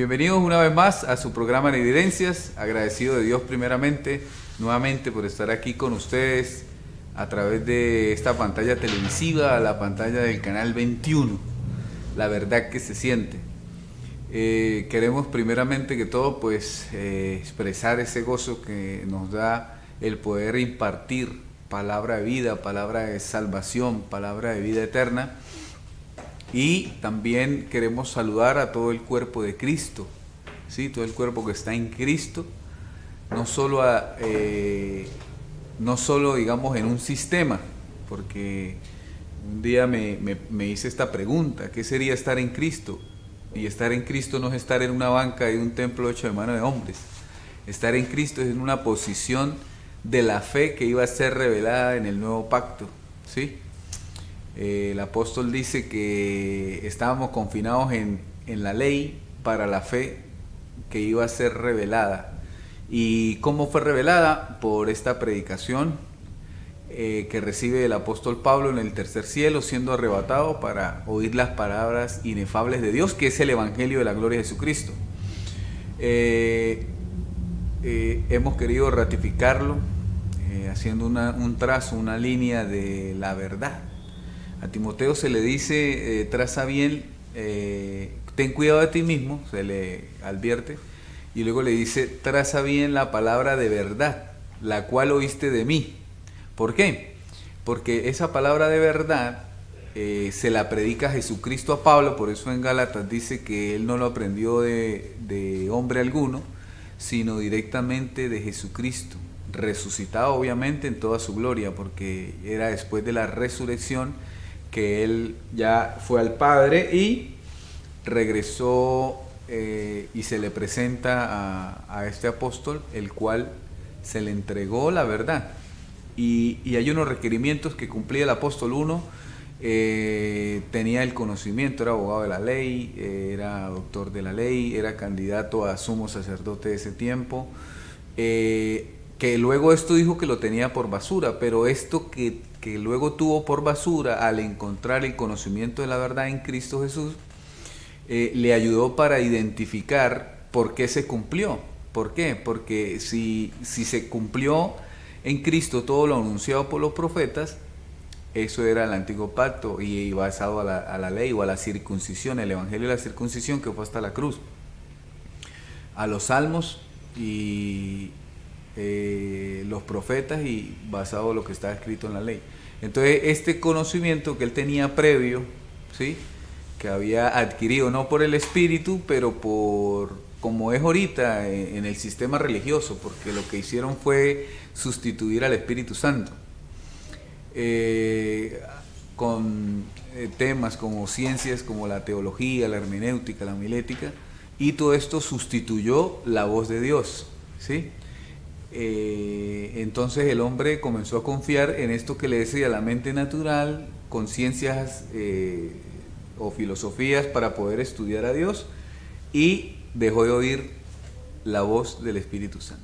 Bienvenidos una vez más a su programa de Evidencias. Agradecido de Dios primeramente, nuevamente por estar aquí con ustedes a través de esta pantalla televisiva, la pantalla del canal 21. La verdad que se siente. Queremos primeramente que todo expresar ese gozo que nos da el poder impartir palabra de vida, palabra de salvación, palabra de vida eterna. Y también queremos saludar a todo el cuerpo de Cristo, ¿sí? Todo el cuerpo que está en Cristo, no solo digamos en un sistema, porque un día me hice esta pregunta: ¿qué sería estar en Cristo? Y estar en Cristo no es estar en una banca de un templo hecho de mano de hombres. Estar en Cristo es en una posición de la fe que iba a ser revelada en el nuevo pacto, ¿sí? El apóstol dice que estábamos confinados en la ley para la fe que iba a ser revelada. ¿Y cómo fue revelada? Por esta predicación que recibe el apóstol Pablo en el tercer cielo, siendo arrebatado para oír las palabras inefables de Dios, que es el Evangelio de la gloria de Jesucristo. Hemos querido ratificarlo haciendo un trazo, una línea de la verdad. A Timoteo se le dice, traza bien, ten cuidado de ti mismo, se le advierte, y luego le dice, traza bien la palabra de verdad, la cual oíste de mí. ¿Por qué? Porque esa palabra de verdad se la predica Jesucristo a Pablo. Por eso en Gálatas dice que él no lo aprendió de hombre alguno, sino directamente de Jesucristo, resucitado obviamente en toda su gloria, porque era después de la resurrección que él ya fue al Padre y regresó, y se le presenta a este apóstol, el cual se le entregó la verdad. Y hay unos requerimientos que cumplía el apóstol. Uno, tenía el conocimiento, era abogado de la ley, era doctor de la ley, era candidato a sumo sacerdote de ese tiempo, que luego esto dijo que lo tenía por basura, pero esto que luego tuvo por basura al encontrar el conocimiento de la verdad en Cristo Jesús, le ayudó para identificar por qué se cumplió. ¿Por qué? Porque si se cumplió en Cristo todo lo anunciado por los profetas, eso era el antiguo pacto y basado a la ley o a la circuncisión, el evangelio de la circuncisión que fue hasta la cruz, a los salmos y los profetas, y basado en lo que está escrito en la ley. Entonces este conocimiento que él tenía previo, ¿sí?, que había adquirido no por el Espíritu, pero por como es ahorita en el sistema religioso, porque lo que hicieron fue sustituir al Espíritu Santo con temas como ciencias como la teología, la hermenéutica, la homilética, y todo esto sustituyó la voz de Dios, ¿sí? Entonces el hombre comenzó a confiar en esto que le decía la mente natural, con ciencias o filosofías para poder estudiar a Dios, y dejó de oír la voz del Espíritu Santo.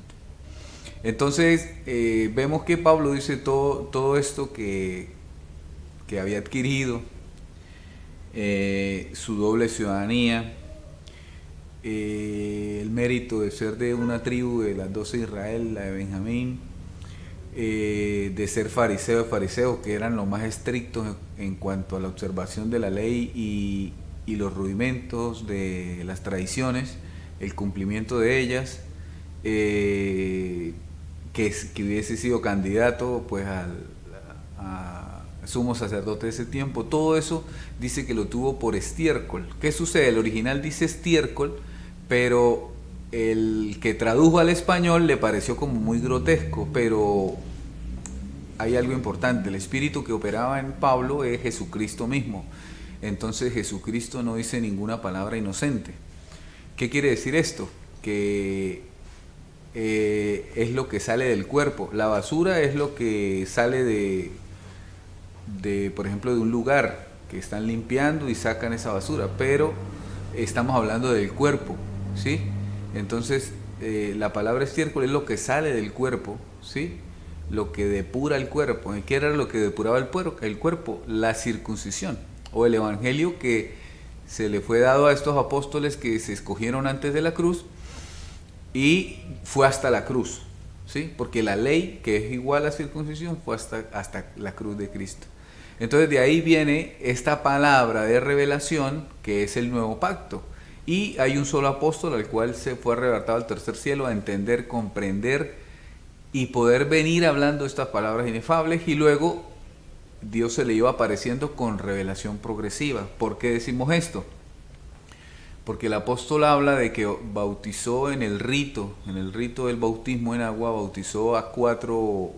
Entonces vemos que Pablo dice todo esto que había adquirido, su doble ciudadanía, el mérito de ser de una tribu de las 12 de Israel, la de Benjamín, de ser fariseos que eran los más estrictos en cuanto a la observación de la ley y los rudimentos de las tradiciones, el cumplimiento de ellas, que hubiese sido candidato pues a sumo sacerdote de ese tiempo. Todo eso dice que lo tuvo por estiércol. ¿Qué sucede? El original dice estiércol, pero el que tradujo al español le pareció como muy grotesco. Pero hay algo importante: el espíritu que operaba en Pablo es Jesucristo mismo. Entonces Jesucristo no dice ninguna palabra inocente. ¿Qué quiere decir esto? Que es lo que sale del cuerpo. La basura es lo que sale de por ejemplo, de un lugar que están limpiando y sacan esa basura, pero estamos hablando del cuerpo, ¿sí? Entonces la palabra estiércol es lo que sale del cuerpo, ¿sí?, lo que depura el cuerpo. ¿Qué era lo que depuraba el cuerpo? La circuncisión o el evangelio que se le fue dado a estos apóstoles que se escogieron antes de la cruz y fue hasta la cruz, ¿sí? Porque la ley, que es igual a circuncisión, fue hasta la cruz de Cristo. Entonces de ahí viene esta palabra de revelación, que es el nuevo pacto. Y hay un solo apóstol al cual se fue arrebatado al tercer cielo a entender, comprender y poder venir hablando estas palabras inefables, y luego Dios se le iba apareciendo con revelación progresiva. ¿Por qué decimos esto? Porque el apóstol habla de que bautizó en el rito del bautismo en agua, bautizó a cuatro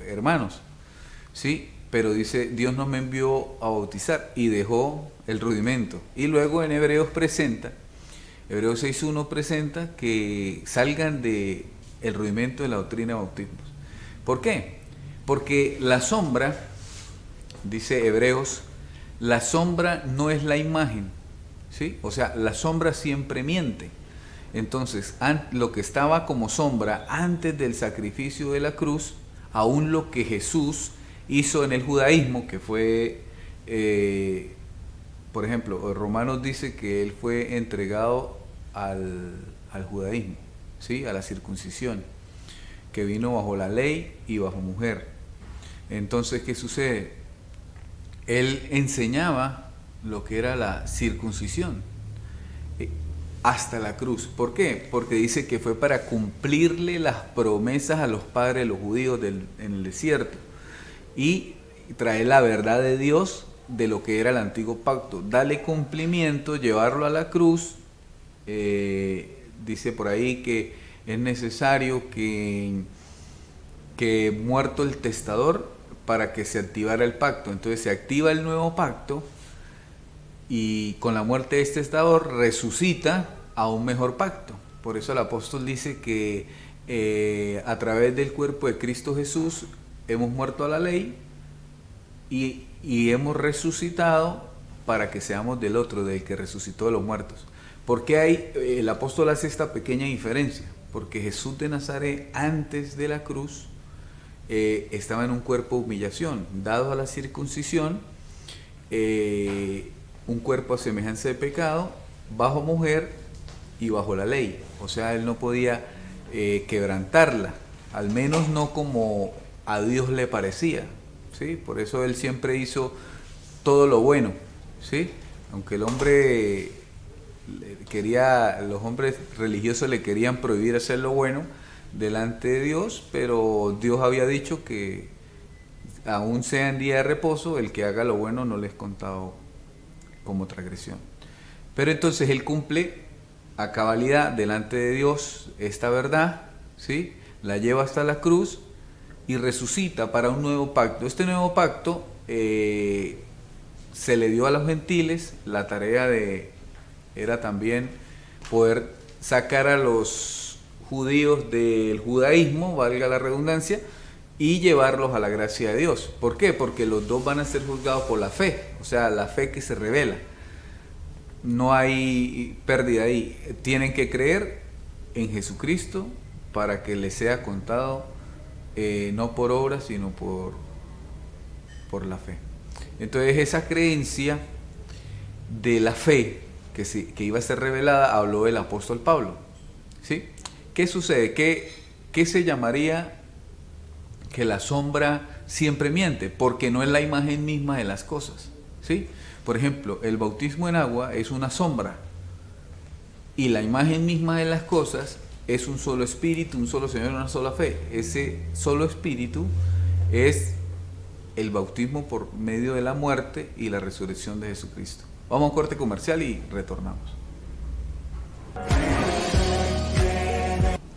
hermanos, ¿sí? Pero dice, Dios no me envió a bautizar, y dejó el rudimento. Y luego en Hebreos 6.1 presenta que salgan de el rudimento de la doctrina de bautismos. ¿Por qué? Porque la sombra, dice Hebreos, la sombra no es la imagen, ¿sí? O sea, la sombra siempre miente. Entonces, lo que estaba como sombra antes del sacrificio de la cruz, aún lo que Jesús hizo en el judaísmo, que fue, por ejemplo, Romanos dice que él fue entregado al judaísmo, ¿sí? A la circuncisión, que vino bajo la ley y bajo mujer. Entonces, ¿qué sucede? Él enseñaba lo que era la circuncisión hasta la cruz. ¿Por qué? Porque dice que fue para cumplirle las promesas a los padres de los judíos en el desierto y traer la verdad de Dios de lo que era el antiguo pacto, darle cumplimiento, llevarlo a la cruz. Dice por ahí que es necesario que muerto el testador para que se activara el pacto. Entonces se activa el nuevo pacto y con la muerte de este testador resucita a un mejor pacto. Por eso el apóstol dice que a través del cuerpo de Cristo Jesús hemos muerto a la ley y hemos resucitado para que seamos del otro, del que resucitó de los muertos. ¿Por qué el apóstol hace esta pequeña diferencia? Porque Jesús de Nazaret, antes de la cruz, estaba en un cuerpo de humillación, dado a la circuncisión, un cuerpo a semejanza de pecado, bajo mujer y bajo la ley. O sea, él no podía quebrantarla, al menos no como a Dios le parecía, ¿sí? Por eso él siempre hizo todo lo bueno, ¿sí? Aunque el hombre los hombres religiosos le querían prohibir hacer lo bueno delante de Dios, pero Dios había dicho que aún sea en día de reposo, el que haga lo bueno no le es contado como transgresión. Pero entonces él cumple a cabalidad delante de Dios esta verdad, ¿sí? La lleva hasta la cruz y resucita para un nuevo pacto. Este nuevo pacto se le dio a los gentiles. La tarea era también poder sacar a los judíos del judaísmo, valga la redundancia, y llevarlos a la gracia de Dios. ¿Por qué? Porque los dos van a ser juzgados por la fe, o sea, la fe que se revela. No hay pérdida ahí. Tienen que creer en Jesucristo para que les sea contado no por obras, sino por la fe. Entonces esa creencia de la fe que iba a ser revelada, habló el apóstol Pablo, ¿sí? ¿Qué sucede? ¿Qué se llamaría que la sombra siempre miente? Porque no es la imagen misma de las cosas, ¿sí? Por ejemplo, el bautismo en agua es una sombra y la imagen misma de las cosas es un solo espíritu, un solo Señor, una sola fe. Ese solo espíritu es el bautismo por medio de la muerte y la resurrección de Jesucristo. Vamos a un corte comercial y retornamos.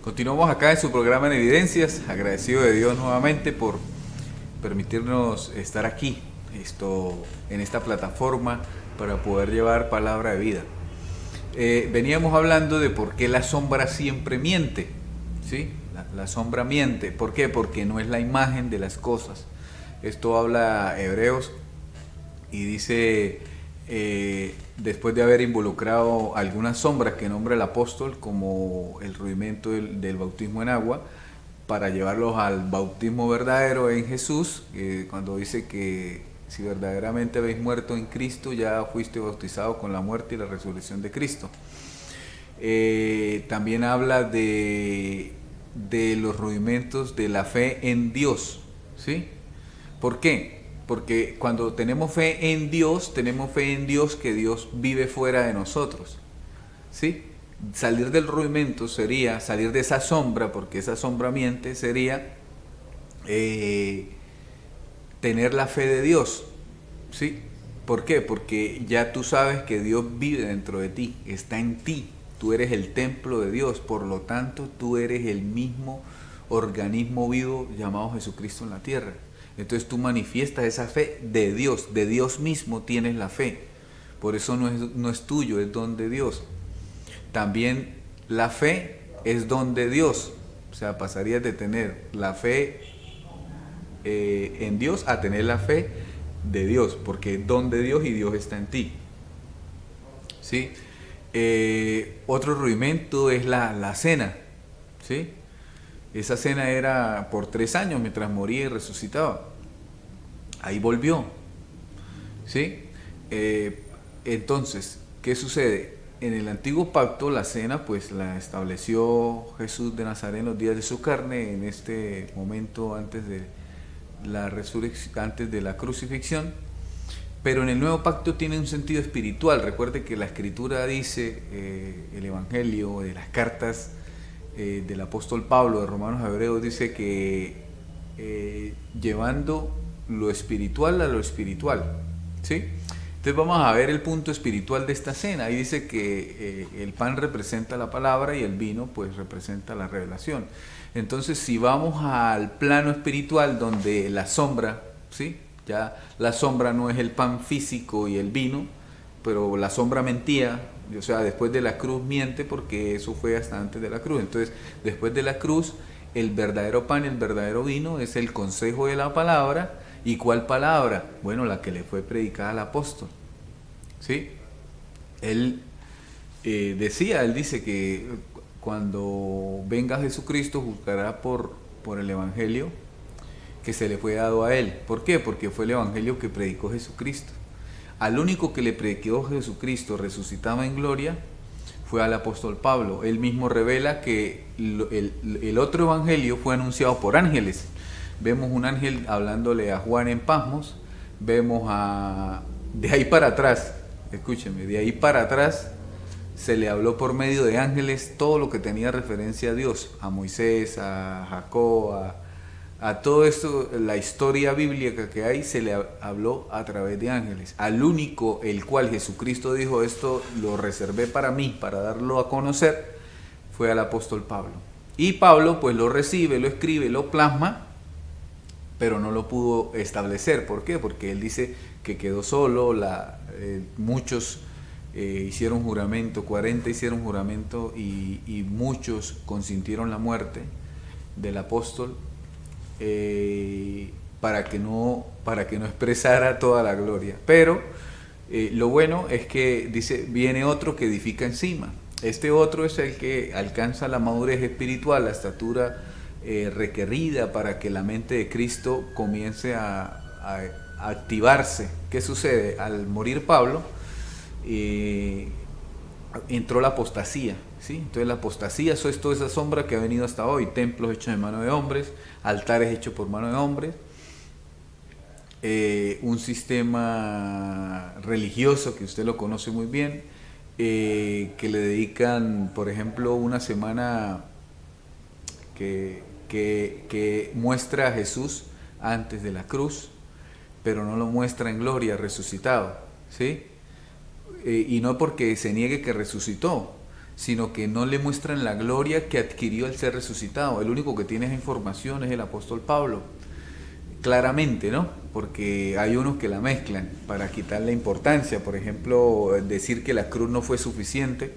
Continuamos acá en su programa en Evidencias, agradecido de Dios nuevamente por permitirnos estar aquí, en esta plataforma para poder llevar palabra de vida. Veníamos hablando de por qué la sombra siempre miente, ¿sí? La sombra miente. ¿Por qué? Porque no es la imagen de las cosas. Esto habla Hebreos y dice, después de haber involucrado algunas sombras que nombra el apóstol, como el rudimento del bautismo en agua, para llevarlos al bautismo verdadero en Jesús, cuando dice que Si verdaderamente habéis muerto en Cristo, ya fuiste bautizados con la muerte y la resurrección de Cristo. También habla de los rudimentos de la fe en Dios, ¿sí? ¿Por qué? Porque cuando tenemos fe en Dios que Dios vive fuera de nosotros, ¿sí? Salir del rudimento sería, salir de esa sombra, porque esa sombra miente, sería tener la fe de Dios, ¿sí? ¿Por qué? Porque ya tú sabes que Dios vive dentro de ti, está en ti. Tú eres el templo de Dios, por lo tanto tú eres el mismo organismo vivo llamado Jesucristo en la tierra. Entonces tú manifiestas esa fe de Dios mismo tienes la fe. Por eso no es tuyo, es don de Dios. También la fe es don de Dios. O sea, pasarías de tener la fe en Dios a tener la fe de Dios, porque es don de Dios y Dios está en ti. ¿Sí? Otro rudimento es la cena, ¿sí? Esa cena era por 3 años mientras moría y resucitaba. Ahí volvió, ¿sí? Entonces, ¿qué sucede? En el antiguo pacto la cena pues la estableció Jesús de Nazaret en los días de su carne, en este momento antes de la resurrección, antes de la crucifixión. Pero en el nuevo pacto tiene un sentido espiritual. Recuerde que la escritura dice, el evangelio de las cartas del apóstol Pablo, de Romanos a Hebreos, dice que llevando lo espiritual a lo espiritual, ¿sí? Entonces vamos a ver el punto espiritual de esta cena. Ahí dice que el pan representa la palabra y el vino pues representa la revelación. Entonces si vamos al plano espiritual donde la sombra, ¿sí? Ya la sombra no es el pan físico y el vino, pero la sombra mentía, o sea, después de la cruz miente porque eso fue hasta antes de la cruz. Entonces, después de la cruz, el verdadero pan y el verdadero vino es el consejo de la palabra. ¿Y cuál palabra? Bueno, la que le fue predicada al apóstol, ¿sí? Él dice que cuando venga Jesucristo juzgará por el evangelio que se le fue dado a él. ¿Por qué? Porque fue el evangelio que predicó Jesucristo. Al único que le predicó Jesucristo resucitado en gloria fue al apóstol Pablo. Él mismo revela que el otro evangelio fue anunciado por ángeles. Vemos un ángel hablándole a Juan en Patmos. Vemos de ahí para atrás, escúcheme, de ahí para atrás se le habló por medio de ángeles todo lo que tenía referencia a Dios, a Moisés, a Jacob, a todo esto, la historia bíblica que hay, se le habló a través de ángeles. Al único el cual Jesucristo dijo, esto lo reservé para mí, para darlo a conocer, fue al apóstol Pablo. Y Pablo pues lo recibe, lo escribe, lo plasma, pero no lo pudo establecer. ¿Por qué? Porque él dice que quedó solo, muchos hicieron juramento, 40 hicieron juramento y muchos consintieron la muerte del apóstol, para que no expresara toda la gloria. Pero lo bueno es que dice, viene otro que edifica encima. Este otro es el que alcanza la madurez espiritual, la estatura requerida para que la mente de Cristo comience a activarse. ¿Qué sucede? Al morir Pablo, entró la apostasía, ¿sí? Entonces la apostasía, eso es toda esa sombra que ha venido hasta hoy, templos hechos de mano de hombres, altares hechos por mano de hombres, un sistema religioso que usted lo conoce muy bien, que le dedican, por ejemplo, una semana que muestra a Jesús antes de la cruz, pero no lo muestra en gloria resucitado, ¿sí? Y no porque se niegue que resucitó, sino que no le muestran la gloria que adquirió al ser resucitado. El único que tiene esa información es el apóstol Pablo, claramente, ¿no? Porque hay unos que la mezclan para quitarle importancia. Por ejemplo, decir que la cruz no fue suficiente,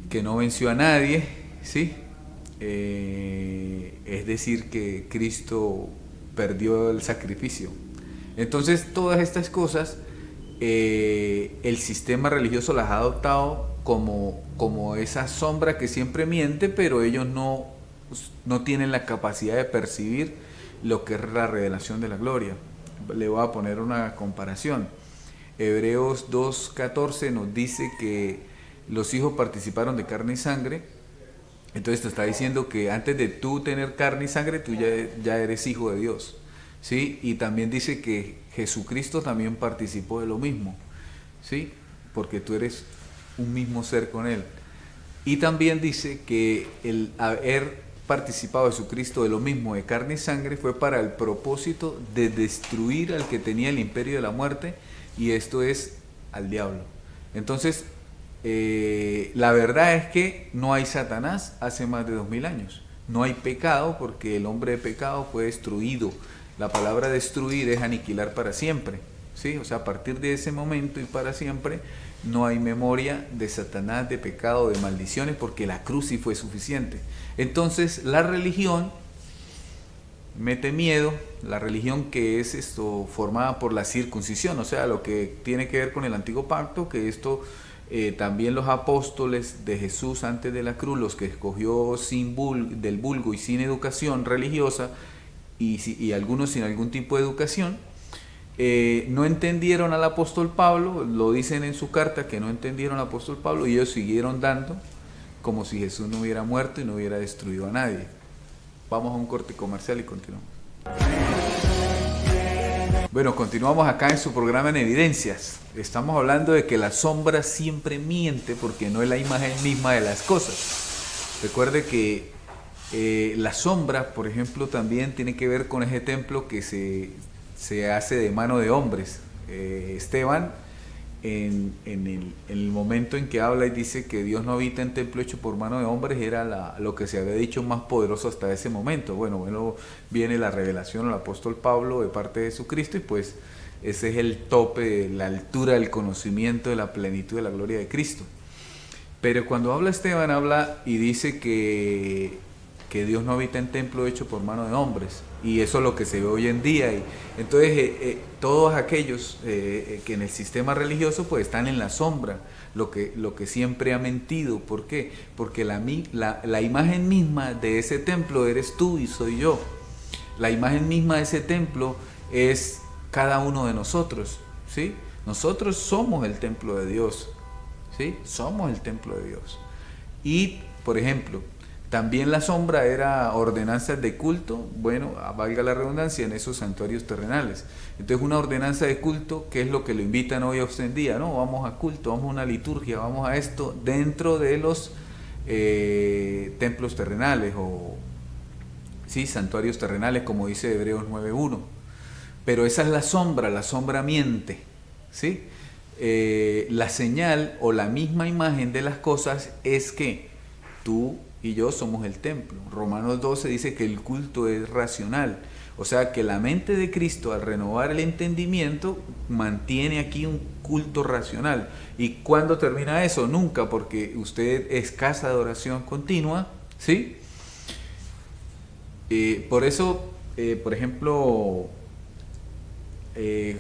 que no venció a nadie, ¿sí? Es decir que Cristo perdió el sacrificio. Entonces todas estas cosas el sistema religioso las ha adoptado como esa sombra que siempre miente, pero ellos no tienen la capacidad de percibir lo que es la revelación de la gloria. Le voy a poner una comparación. Hebreos 2:14 nos dice que los hijos participaron de carne y sangre. Entonces te está diciendo que antes de tú tener carne y sangre, tú ya eres hijo de Dios, ¿sí? Y también dice que Jesucristo también participó de lo mismo, ¿sí? Porque tú eres un mismo ser con Él. Y también dice que el haber participado Jesucristo de lo mismo, de carne y sangre, fue para el propósito de destruir al que tenía el imperio de la muerte, y esto es al diablo. Entonces, la verdad es que no hay Satanás hace más de 2000 años. No hay pecado porque el hombre de pecado fue destruido. La palabra destruir es aniquilar para siempre, ¿sí? O sea, a partir de ese momento y para siempre no hay memoria de Satanás, de pecado, de maldiciones, porque la cruz sí fue suficiente. Entonces, la religión mete miedo, la religión que es esto formada por la circuncisión, o sea, lo que tiene que ver con el antiguo pacto, que esto también los apóstoles de Jesús antes de la cruz, los que escogió del vulgo y sin educación religiosa, y algunos sin algún tipo de educación, no entendieron al apóstol Pablo, lo dicen en su carta que no entendieron al apóstol Pablo, y ellos siguieron dando como si Jesús no hubiera muerto y no hubiera destruido a nadie. Vamos a un corte comercial y continuamos. Bueno, continuamos acá en su programa En Evidencias. Estamos hablando de que la sombra siempre miente porque no es la imagen misma de las cosas. Recuerde que la sombra, por ejemplo, también tiene que ver con ese templo que se hace de mano de hombres. Esteban, en el momento en que habla y dice que Dios no habita en templo hecho por mano de hombres, era lo que se había dicho más poderoso hasta ese momento. Bueno, viene la revelación al apóstol Pablo de parte de Jesucristo, y pues ese es el tope, la altura del conocimiento de la plenitud de la gloria de Cristo. Pero cuando habla Esteban, habla y dice que Dios no habita en templo hecho por mano de hombres, y eso es lo que se ve hoy en día. Y entonces todos aquellos que en el sistema religioso pues están en la sombra, lo que siempre ha mentido. ¿Por qué? Porque la imagen misma de ese templo eres tú y soy yo. La imagen misma de ese templo es cada uno de nosotros, ¿sí? Nosotros somos el templo de Dios, ¿sí? Somos el templo de Dios. Y, por ejemplo, también la sombra era ordenanzas de culto, bueno, valga la redundancia, en esos santuarios terrenales. Entonces, una ordenanza de culto, ¿qué es lo que lo invitan hoy en día? No, vamos a culto, vamos a una liturgia, vamos a esto dentro de los templos terrenales, o sí, santuarios terrenales, como dice Hebreos 9:1. Pero esa es la sombra miente, ¿sí? La señal o la misma imagen de las cosas es que tú y yo somos el templo. Romanos 12 dice que el culto es racional, o sea que la mente de Cristo, al renovar el entendimiento, mantiene aquí un culto racional. ¿Y cuándo termina eso? Nunca, porque usted es casa de oración continua, ¿sí? Por eso, por ejemplo,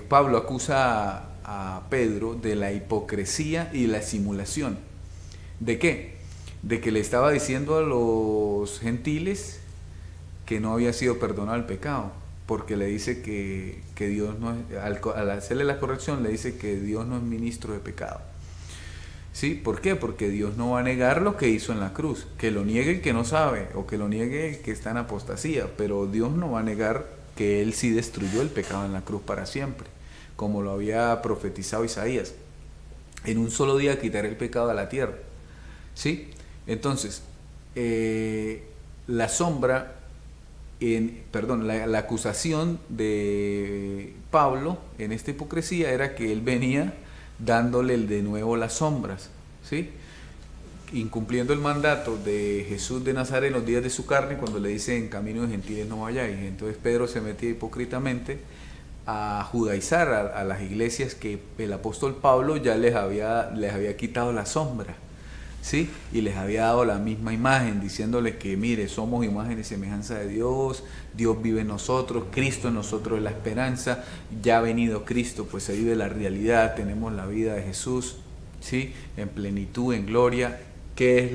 Pablo acusa a Pedro de la hipocresía y la simulación. ¿De qué? De que le estaba diciendo a los gentiles que no había sido perdonado el pecado, porque le dice que Dios no es, al hacerle la corrección, le dice que Dios no es ministro de pecado. ¿Sí? ¿Por qué? Porque Dios no va a negar lo que hizo en la cruz. Que lo niegue el que no sabe, o que lo niegue el que está en apostasía, pero Dios no va a negar que Él sí destruyó el pecado en la cruz para siempre, como lo había profetizado Isaías. En un solo día quitaré el pecado de la tierra, ¿sí? Entonces, la sombra, la acusación de Pablo en esta hipocresía era que él venía dándole de nuevo las sombras, ¿sí? Incumpliendo el mandato de Jesús de Nazaret en los días de su carne, cuando le dice en camino de gentiles no vayáis. Entonces Pedro se metía hipócritamente a judaizar a las iglesias que el apóstol Pablo ya les había quitado la sombra, ¿sí? Y les había dado la misma imagen, diciéndoles que mire, somos imagen y semejanza de Dios, Dios vive en nosotros, Cristo en nosotros es la esperanza, ya ha venido Cristo, pues se vive la realidad, tenemos la vida de Jesús, ¿sí? En plenitud, en gloria. ¿Qué es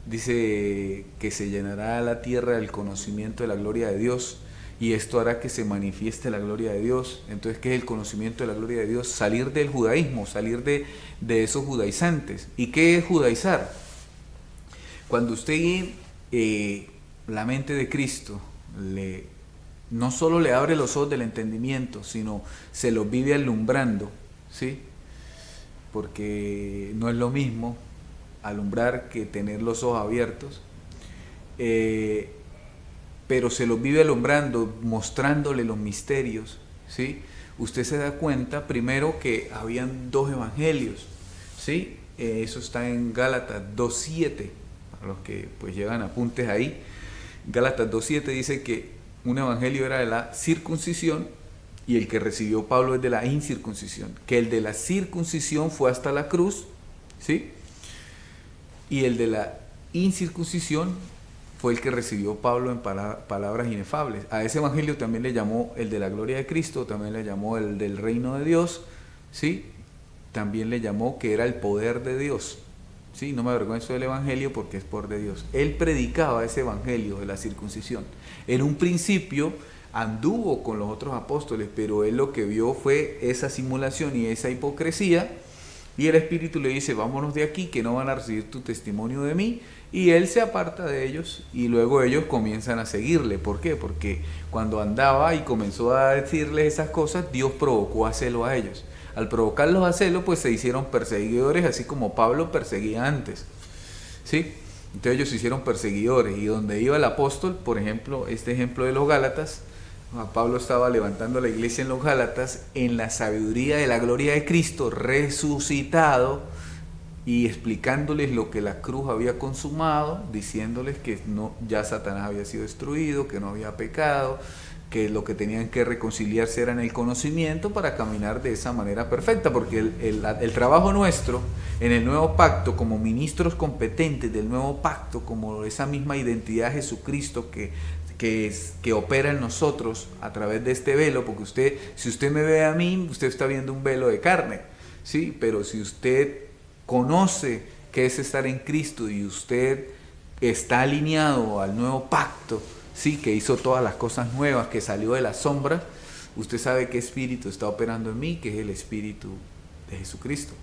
dice que se llenará la tierra del conocimiento de la gloria de Dios? y esto hará que se manifieste la gloria de Dios. Entonces, ¿qué es el conocimiento de la gloria de Dios? Salir del judaísmo, salir de esos judaizantes. ¿Y qué es judaizar? Cuando usted la mente de Cristo no solo le abre los ojos del entendimiento, sino se los vive alumbrando, ¿sí? Porque no es lo mismo alumbrar que tener los ojos abiertos, pero se los vive alumbrando, mostrándole los misterios, ¿sí? Usted se da cuenta primero que habían dos evangelios, ¿sí? Eso está en Gálatas 2:7, para los que pues llevan apuntes ahí. Gálatas 2:7 dice que un evangelio era de la circuncisión y el que recibió Pablo es de la incircuncisión, que el de la circuncisión fue hasta la cruz, ¿sí? Y el de la incircuncisión fue el que recibió Pablo en palabras inefables. A ese evangelio también le llamó el de la gloria de Cristo, también le llamó el del reino de Dios, ¿sí? También le llamó que era el poder de Dios, ¿sí? No me avergüenzo del evangelio porque es poder de Dios. Él predicaba ese evangelio de la circuncisión. En un principio anduvo con los otros apóstoles, pero él lo que vio fue esa simulación y esa hipocresía, y el Espíritu le dice: vámonos de aquí, que no van a recibir tu testimonio de mí. Y él se aparta de ellos y luego ellos comienzan a seguirle. ¿Por qué? Porque cuando andaba y comenzó a decirles esas cosas, Dios provocó a celo a ellos. Al provocarlos a celo, pues se hicieron perseguidores, así como Pablo perseguía antes, ¿sí? Entonces ellos se hicieron perseguidores, y donde iba el apóstol, por ejemplo, este ejemplo de los Gálatas, Pablo estaba levantando la iglesia en los Gálatas en la sabiduría de la gloria de Cristo resucitado, y explicándoles lo que la cruz había consumado, diciéndoles que no, ya Satanás había sido destruido, que no había pecado, que lo que tenían que reconciliarse era en el conocimiento para caminar de esa manera perfecta, porque el trabajo nuestro en el nuevo pacto, como ministros competentes del nuevo pacto, como esa misma identidad de Jesucristo que opera en nosotros a través de este velo, porque si usted me ve a mí, usted está viendo un velo de carne, ¿sí? Pero si usted conoce qué es estar en Cristo y usted está alineado al nuevo pacto, sí, que hizo todas las cosas nuevas, que salió de la sombra, usted sabe qué espíritu está operando en mí, que es el espíritu de Jesucristo.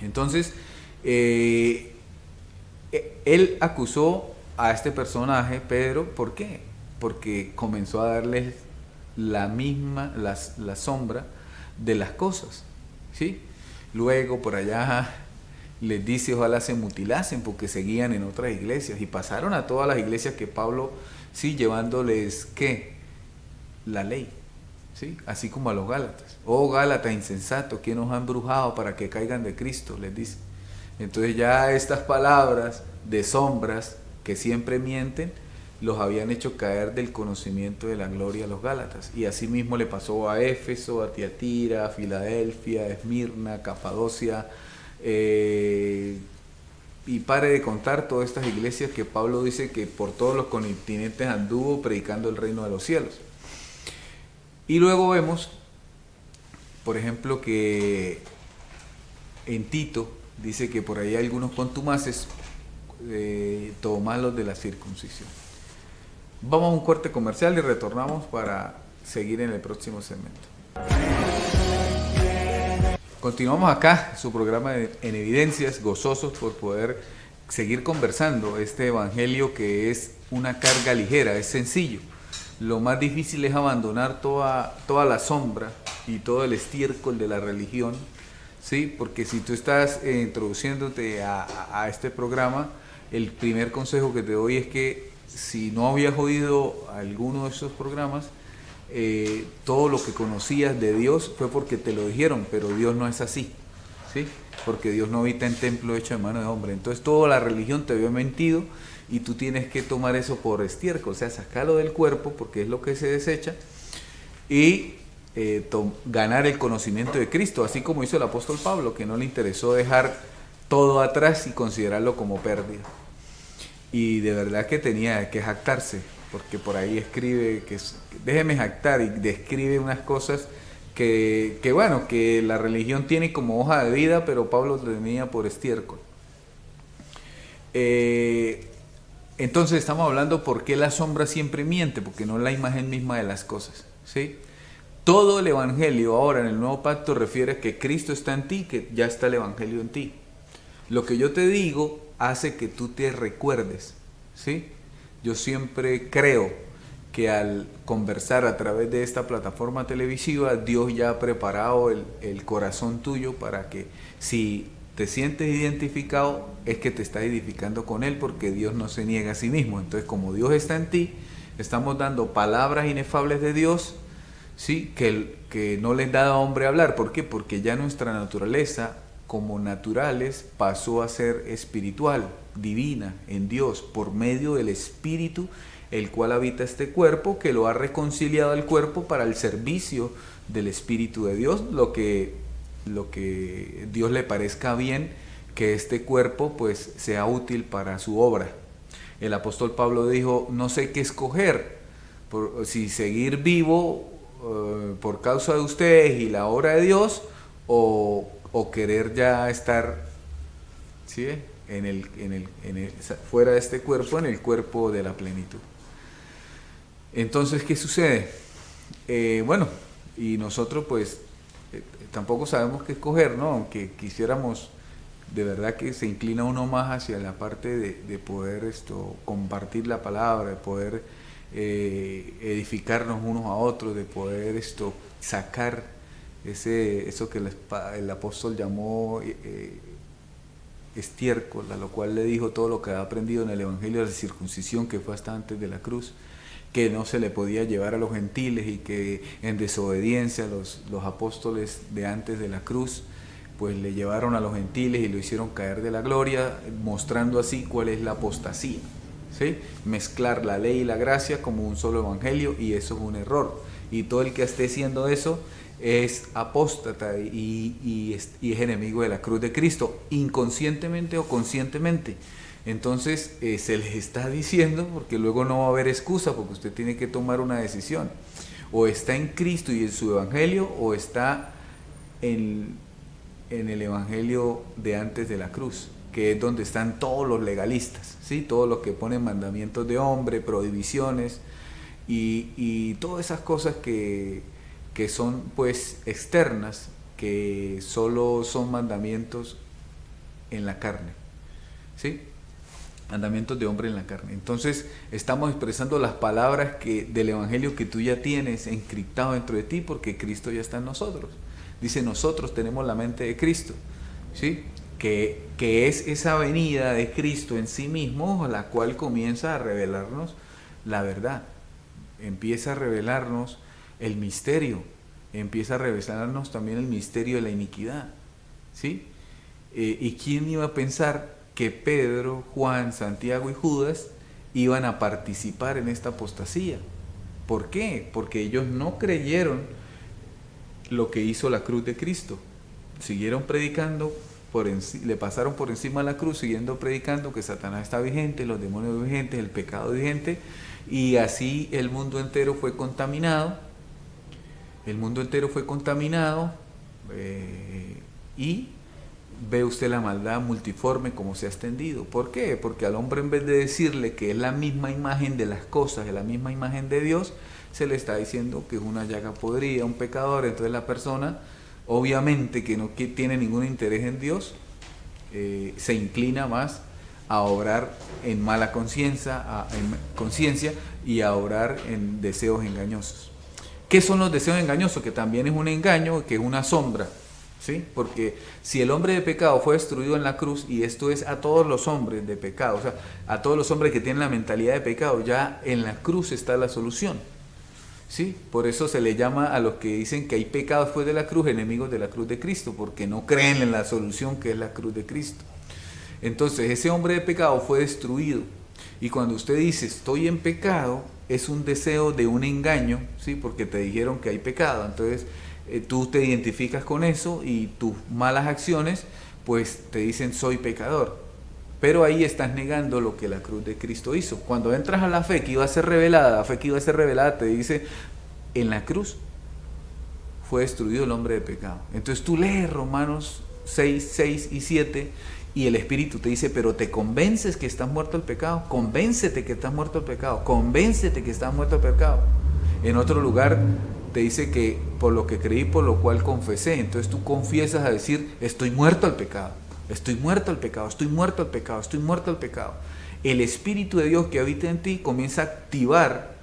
Entonces, él acusó a este personaje, Pedro, ¿por qué? Porque comenzó a darles la sombra de las cosas, ¿sí? Luego por allá les dice: ojalá se mutilasen, porque seguían en otras iglesias, y pasaron a todas las iglesias que Pablo, sí, llevándoles, ¿qué? La ley, ¿sí? Así como a los Gálatas. Oh Gálatas insensatos, ¿quién os ha embrujado para que caigan de Cristo?, les dice. Entonces ya estas palabras de sombras que siempre mienten, los habían hecho caer del conocimiento de la gloria a los Gálatas. Y así mismo le pasó a Éfeso, a Tiatira, a Filadelfia, a Esmirna, Capadocia, y pare de contar todas estas iglesias que Pablo dice que por todos los continentes anduvo predicando el reino de los cielos. Y luego vemos, por ejemplo, que en Tito dice que por ahí hay algunos contumaces, tomalos de la circuncisión. Vamos a un corte comercial y retornamos para seguir en el próximo segmento. Continuamos acá, su programa En Evidencias, gozosos por poder seguir conversando este evangelio que es una carga ligera, es sencillo. Lo más difícil es abandonar toda la sombra y todo el estiércol de la religión, ¿sí? Porque si tú estás introduciéndote a este programa, el primer consejo que te doy es que si no habías oído alguno de esos programas, todo lo que conocías de Dios fue porque te lo dijeron, pero Dios no es así, ¿sí? Porque Dios no habita en templo hecho de mano de hombre. Entonces toda la religión te había mentido y tú tienes que tomar eso por estiércol, o sea, sacarlo del cuerpo porque es lo que se desecha, y ganar el conocimiento de Cristo, así como hizo el apóstol Pablo, que no le interesó dejar todo atrás y considerarlo como pérdida. Y de verdad que tenía que jactarse, porque por ahí escribe que déjeme jactar, y describe unas cosas que bueno, que la religión tiene como hoja de vida, pero Pablo lo tenía por estiércol. Entonces estamos hablando por qué la sombra siempre miente, porque no es la imagen misma de las cosas, ¿sí? Todo el Evangelio ahora en el Nuevo Pacto refiere a que Cristo está en ti, que ya está el Evangelio en ti. Lo que yo te digo hace que tú te recuerdes, ¿sí? Yo siempre creo que al conversar a través de esta plataforma televisiva, Dios ya ha preparado el corazón tuyo para que si te sientes identificado, es que te está edificando con Él, porque Dios no se niega a sí mismo. Entonces, como Dios está en ti, estamos dando palabras inefables de Dios, ¿sí? Que no les da a hombre hablar. ¿Por qué? Porque ya nuestra naturaleza, como naturales, pasó a ser espiritual, divina, en Dios, por medio del Espíritu, el cual habita este cuerpo, que lo ha reconciliado al cuerpo para el servicio del Espíritu de Dios, lo que Dios le parezca bien, que este cuerpo pues sea útil para su obra. El apóstol Pablo dijo, no sé qué escoger, si seguir vivo por causa de ustedes y la obra de Dios, o querer ya estar, ¿sí?, fuera de este cuerpo, en el cuerpo de la plenitud. Entonces, ¿qué sucede? Bueno, y nosotros pues tampoco sabemos qué escoger, ¿no? Aunque quisiéramos, de verdad que se inclina uno más hacia la parte de poder compartir la palabra, de poder edificarnos unos a otros, de poder sacar eso que el apóstol llamó estiércol, a lo cual le dijo todo lo que había aprendido en el Evangelio de la circuncisión, que fue hasta antes de la cruz, que no se le podía llevar a los gentiles, y que en desobediencia los apóstoles de antes de la cruz pues le llevaron a los gentiles y lo hicieron caer de la gloria, mostrando así cuál es la apostasía, ¿sí? Mezclar la ley y la gracia como un solo evangelio, y eso es un error, y todo el que esté haciendo eso es apóstata y es enemigo de la cruz de Cristo, inconscientemente o conscientemente. Entonces se les está diciendo, porque luego no va a haber excusa, porque usted tiene que tomar una decisión: o está en Cristo y en su evangelio, o está en el evangelio de antes de la cruz, que es donde están todos los legalistas, ¿sí? Todos los que ponen mandamientos de hombre, prohibiciones y todas esas cosas que son pues externas, que solo son mandamientos en la carne, ¿sí? Mandamientos de hombre en la carne. Entonces estamos expresando las palabras del evangelio que tú ya tienes encriptado dentro de ti, porque Cristo ya está en nosotros. Dice, nosotros tenemos la mente de Cristo, ¿sí? Que es esa venida de Cristo en sí mismo, la cual comienza a revelarnos la verdad, empieza a revelarnos el misterio, empieza a revelarnos también el misterio de la iniquidad, ¿sí? ¿Y quién iba a pensar que Pedro, Juan, Santiago y Judas iban a participar en esta apostasía? ¿Por qué? Porque ellos no creyeron lo que hizo la cruz de Cristo. Siguieron predicando, le pasaron por encima de la cruz, siguiendo predicando que Satanás está vigente, los demonios vigentes, el pecado vigente, y así el mundo entero fue contaminado. El mundo entero fue contaminado y ve usted la maldad multiforme como se ha extendido. ¿Por qué? Porque al hombre, en vez de decirle que es la misma imagen de las cosas, es la misma imagen de Dios, se le está diciendo que es una llaga podrida, un pecador. Entonces la persona, obviamente que no tiene ningún interés en Dios, se inclina más a obrar en mala conciencia y a obrar en deseos engañosos. ¿Qué son los deseos engañosos? Que también es un engaño, que es una sombra, ¿sí? Porque si el hombre de pecado fue destruido en la cruz, y esto es a todos los hombres de pecado, o sea, a todos los hombres que tienen la mentalidad de pecado, ya en la cruz está la solución, ¿sí? Por eso se le llama a los que dicen que hay pecado después de la cruz, enemigos de la cruz de Cristo, porque no creen en la solución que es la cruz de Cristo. Entonces ese hombre de pecado fue destruido, y cuando usted dice estoy en pecado, es un deseo de un engaño, ¿sí? Porque te dijeron que hay pecado, entonces tú te identificas con eso, y tus malas acciones pues te dicen soy pecador, pero ahí estás negando lo que la cruz de Cristo hizo. Cuando entras a la fe que iba a ser revelada, te dice en la cruz fue destruido el hombre de pecado. Entonces tú lees Romanos 6 y 7 Y el Espíritu te dice, pero te convences que estás muerto al pecado, convéncete que estás muerto al pecado, convéncete que estás muerto al pecado. En otro lugar te dice que por lo que creí, por lo cual confesé. Entonces tú confiesas a decir, estoy muerto al pecado, estoy muerto al pecado, estoy muerto al pecado, estoy muerto al pecado. El Espíritu de Dios que habita en ti comienza a activar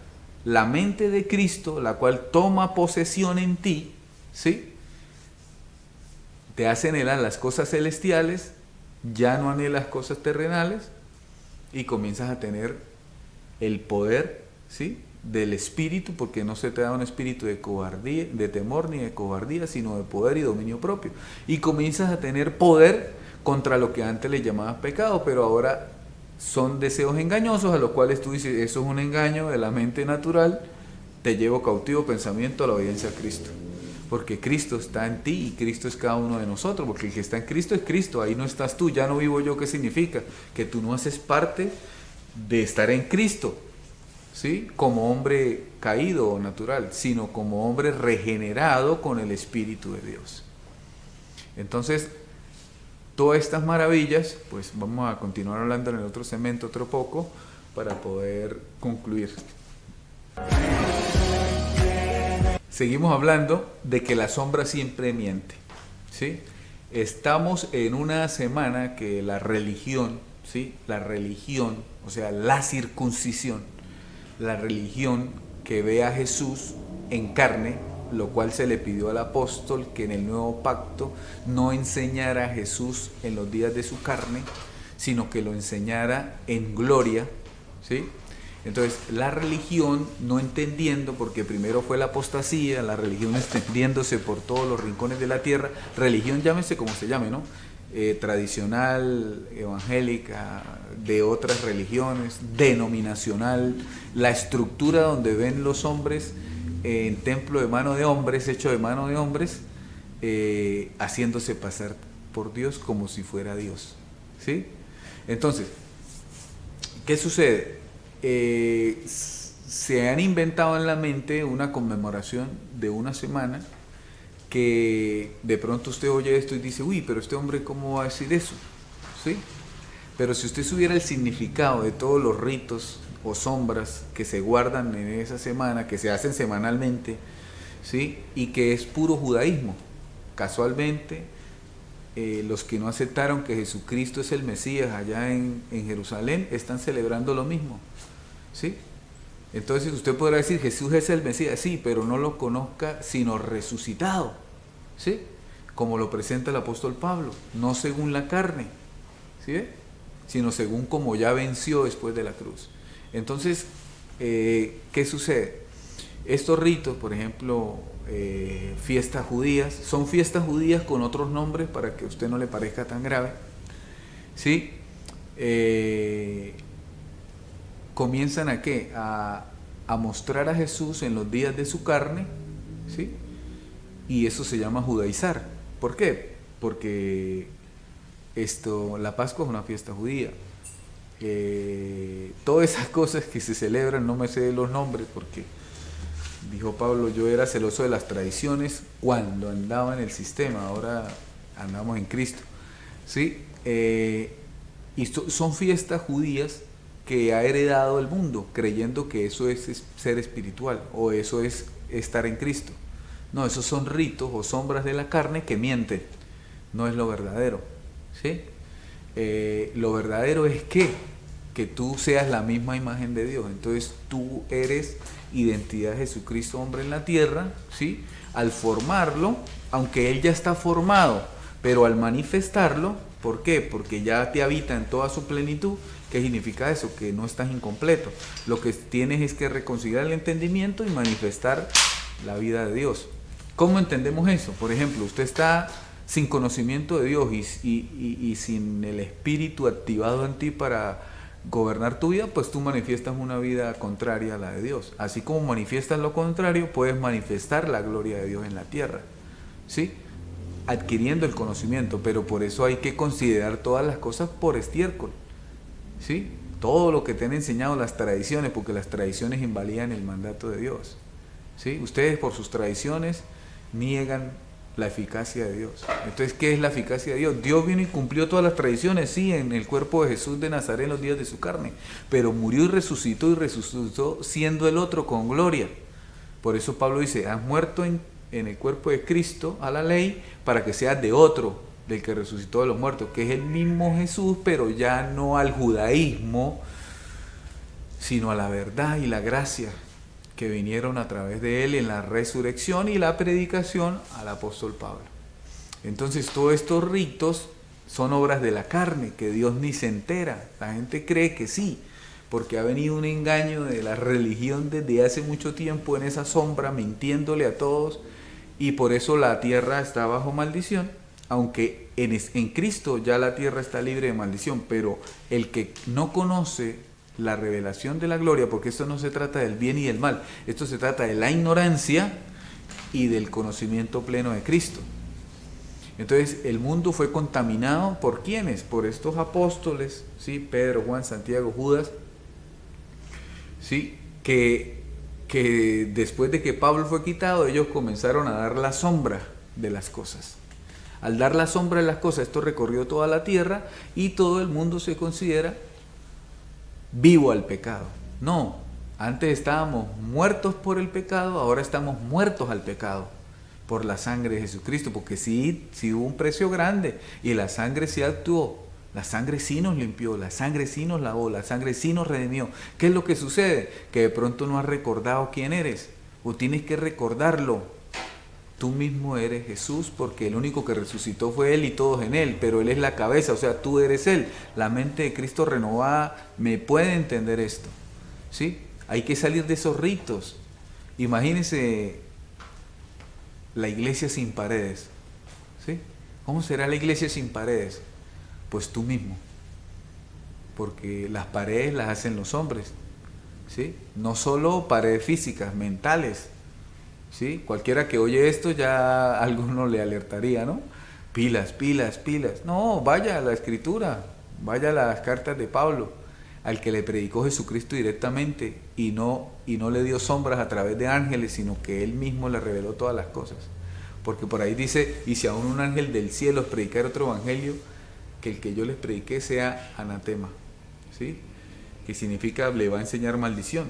la mente de Cristo, la cual toma posesión en ti, ¿sí? Te hace anhelar las cosas celestiales, ya no anhelas cosas terrenales y comienzas a tener el poder, ¿sí?, del Espíritu, porque no se te da un espíritu de cobardía, de temor ni de cobardía, sino de poder y dominio propio. Y comienzas a tener poder contra lo que antes le llamabas pecado, pero ahora son deseos engañosos a los cuales tú dices, eso es un engaño de la mente natural, te llevo cautivo pensamiento a la obediencia a Cristo. Porque Cristo está en ti y Cristo es cada uno de nosotros, porque el que está en Cristo es Cristo, ahí no estás tú, ya no vivo yo. ¿Qué significa? Que tú no haces parte de estar en Cristo, ¿sí?, como hombre caído o natural, sino como hombre regenerado con el Espíritu de Dios. Entonces, todas estas maravillas, pues vamos a continuar hablando en el otro segmento otro poco para poder concluir. Seguimos hablando de que la sombra siempre miente, ¿sí? Estamos en una semana que la religión, ¿sí?, la religión, o sea, la circuncisión, la religión que ve a Jesús en carne, lo cual se le pidió al apóstol que en el nuevo pacto no enseñara a Jesús en los días de su carne, sino que lo enseñara en gloria, ¿sí? Entonces, la religión no entendiendo, porque primero fue la apostasía, la religión extendiéndose por todos los rincones de la tierra, religión llámese como se llame, ¿no? Tradicional, evangélica, de otras religiones, denominacional, la estructura donde ven los hombres en templo de mano de hombres, hecho de mano de hombres, haciéndose pasar por Dios como si fuera Dios, ¿sí? Entonces, ¿qué sucede? Se han inventado en la mente una conmemoración de una semana que de pronto usted oye esto y dice, uy, pero este hombre ¿cómo va a decir eso? ¿Sí? Pero si usted supiera el significado de todos los ritos o sombras que se guardan en esa semana, que se hacen semanalmente, ¿sí?, y que es puro judaísmo, casualmente los que no aceptaron que Jesucristo es el Mesías allá en Jerusalén están celebrando lo mismo, ¿sí? Entonces usted podrá decir, Jesús es el Mesías, sí, pero no lo conozca sino resucitado, ¿sí?, como lo presenta el apóstol Pablo, no según la carne, ¿sí?, sino según como ya venció después de la cruz. Entonces, ¿qué sucede? Estos ritos, por ejemplo, fiestas judías, son fiestas judías con otros nombres para que a usted no le parezca tan grave, ¿sí? Comienzan ¿a qué? A mostrar a Jesús en los días de su carne, ¿sí? Y eso se llama judaizar. ¿Por qué? Porque la Pascua es una fiesta judía. Todas esas cosas que se celebran, no me sé los nombres porque dijo Pablo, yo era celoso de las tradiciones cuando andaba en el sistema, ahora andamos en Cristo, ¿sí? Y son fiestas judías que ha heredado el mundo, creyendo que eso es ser espiritual o eso es estar en Cristo. No, esos son ritos o sombras de la carne que mienten, no es lo verdadero, ¿sí? Lo verdadero es que tú seas la misma imagen de Dios. Entonces tú eres identidad de Jesucristo, hombre en la tierra, ¿sí? Al formarlo, aunque Él ya está formado, pero al manifestarlo, ¿por qué? Porque ya te habita en toda su plenitud. ¿Qué significa eso? Que no estás incompleto. Lo que tienes es que reconciliar el entendimiento y manifestar la vida de Dios. ¿Cómo entendemos eso? Por ejemplo, usted está sin conocimiento de Dios y sin el Espíritu activado en ti para gobernar tu vida, pues tú manifiestas una vida contraria a la de Dios. Así como manifiestas lo contrario, puedes manifestar la gloria de Dios en la tierra, ¿sí? Adquiriendo el conocimiento, pero por eso hay que considerar todas las cosas por estiércol, ¿sí? Todo lo que te han enseñado las tradiciones, porque las tradiciones invalidan el mandato de Dios, ¿sí? Ustedes por sus tradiciones niegan la eficacia de Dios. Entonces, ¿qué es la eficacia de Dios? Dios vino y cumplió todas las tradiciones, sí, en el cuerpo de Jesús de Nazaret en los días de su carne, pero murió y resucitó siendo el otro con gloria. Por eso Pablo dice, has muerto en el cuerpo de Cristo a la ley para que seas de otro, del que resucitó de los muertos, que es el mismo Jesús, pero ya no al judaísmo, sino a la verdad y la gracia que vinieron a través de él en la resurrección y la predicación al apóstol Pablo. Entonces todos estos ritos son obras de la carne, que Dios ni se entera. La gente cree que sí, porque ha venido un engaño de la religión desde hace mucho tiempo en esa sombra, mintiéndole a todos, y por eso la tierra está bajo maldición, aunque en Cristo ya la tierra está libre de maldición, pero el que no conoce la revelación de la gloria, porque esto no se trata del bien y del mal, esto se trata de la ignorancia y del conocimiento pleno de Cristo. Entonces el mundo fue contaminado por ¿quiénes? Por estos apóstoles, ¿sí? Pedro, Juan, Santiago, Judas, ¿sí? que después de que Pablo fue quitado, ellos comenzaron a dar la sombra de las cosas. Al dar la sombra de las cosas, esto recorrió toda la tierra y todo el mundo se considera vivo al pecado. No, antes estábamos muertos por el pecado, ahora estamos muertos al pecado por la sangre de Jesucristo, porque sí hubo un precio grande y la sangre sí actuó, la sangre sí nos limpió, la sangre sí nos lavó, la sangre sí nos redimió. ¿Qué es lo que sucede? Que de pronto no has recordado quién eres, o tienes que recordarlo. Tú mismo eres Jesús, porque el único que resucitó fue Él y todos en Él, pero Él es la cabeza, o sea, tú eres Él. La mente de Cristo renovada me puede entender esto, ¿sí? Hay que salir de esos ritos. Imagínense la iglesia sin paredes, ¿sí? ¿Cómo será la iglesia sin paredes? Pues tú mismo, porque las paredes las hacen los hombres, ¿sí? No solo paredes físicas, mentales, ¿sí? Cualquiera que oye esto ya a alguno le alertaría, ¿no? Pilas, pilas, pilas. No, vaya a la Escritura, vaya a las cartas de Pablo, al que le predicó Jesucristo directamente y no le dio sombras a través de ángeles, sino que él mismo le reveló todas las cosas. Porque por ahí dice, y si aún un ángel del cielo os predicara otro evangelio, que el que yo les prediqué sea anatema, ¿sí? Que significa le va a enseñar maldición.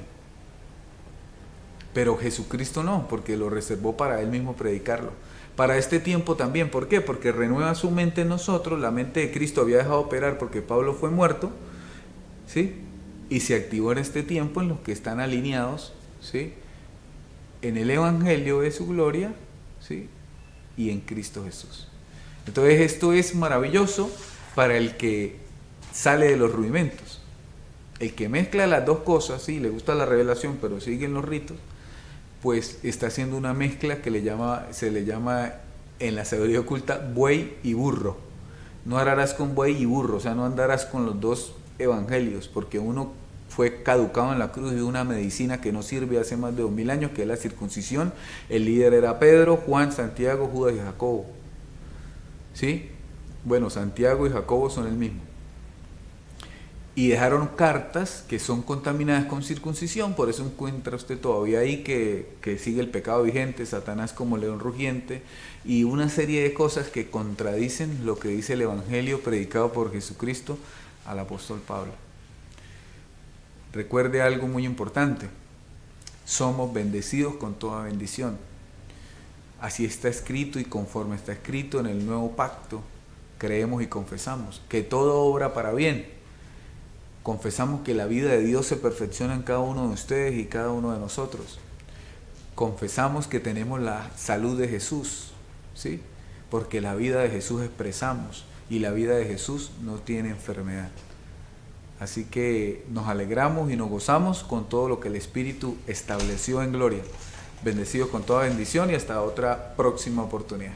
Pero Jesucristo no, porque lo reservó para él mismo predicarlo. Para este tiempo también, ¿por qué? Porque renueva su mente en nosotros, la mente de Cristo había dejado operar porque Pablo fue muerto, ¿sí? Y se activó en este tiempo en los que están alineados, ¿sí? En el Evangelio de su gloria, ¿sí? Y en Cristo Jesús. Entonces esto es maravilloso para el que sale de los rudimentos. El que mezcla las dos cosas, sí, le gusta la revelación, pero sigue en los ritos, pues está haciendo una mezcla que se le llama en la sabiduría oculta buey y burro. No ararás con buey y burro, o sea, no andarás con los dos evangelios, porque uno fue caducado en la cruz de una medicina que no sirve hace más de 2000 años, que es la circuncisión. El líder era Pedro, Juan, Santiago, Judas y Jacobo, ¿sí? Bueno, Santiago y Jacobo son el mismo. Y dejaron cartas que son contaminadas con circuncisión, por eso encuentra usted todavía ahí que sigue el pecado vigente, Satanás como león rugiente, y una serie de cosas que contradicen lo que dice el Evangelio predicado por Jesucristo al apóstol Pablo. Recuerde algo muy importante, somos bendecidos con toda bendición. Así está escrito, y conforme está escrito en el nuevo pacto, creemos y confesamos que todo obra para bien. Confesamos que la vida de Dios se perfecciona en cada uno de ustedes y cada uno de nosotros. Confesamos que tenemos la salud de Jesús, ¿sí? Porque la vida de Jesús expresamos y la vida de Jesús no tiene enfermedad. Así que nos alegramos y nos gozamos con todo lo que el Espíritu estableció en gloria. Bendecidos con toda bendición y hasta otra próxima oportunidad.